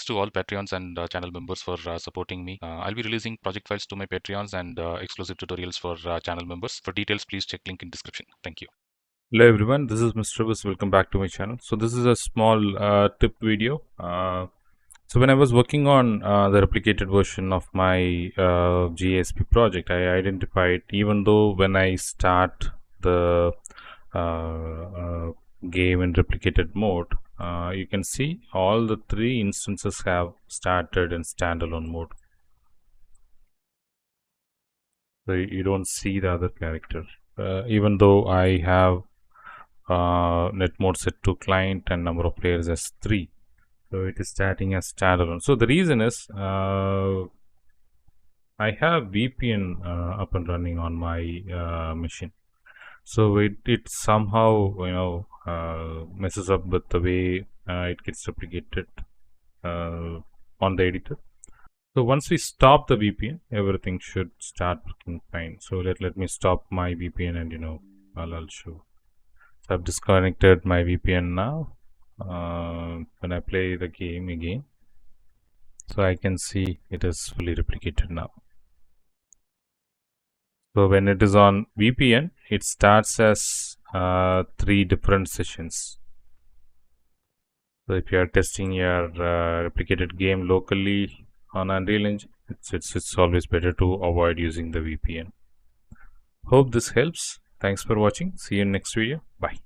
thanks to all Patreons and channel members for supporting me. I'll be releasing project files to my Patreons and exclusive tutorials for channel members. For details, please check link in description. Thank you. Hello everyone, this is MrWhiz. Welcome back to my channel. So this is a small tip video. So when I was working on the replicated version of my GASP project, I identified, even though when I start the game in replicated mode, you can see all the three instances have started in standalone mode. So you don't see the other character, even though I have net mode set to client and number of players as 3. So it is starting as standalone. So the reason is I have VPN up and running on my machine. So it somehow messes up with the way it gets replicated on the editor. So once we stop the VPN, everything should start working fine. So let me stop my VPN and I'll show. So I've disconnected my VPN now. When I play the game again, so I can see it is fully replicated now. So when it is on VPN, it starts as 3 different sessions. So if you are testing your replicated game locally on Unreal Engine, it's always better to avoid using the VPN. Hope this helps. Thanks for watching. See you in next video. Bye.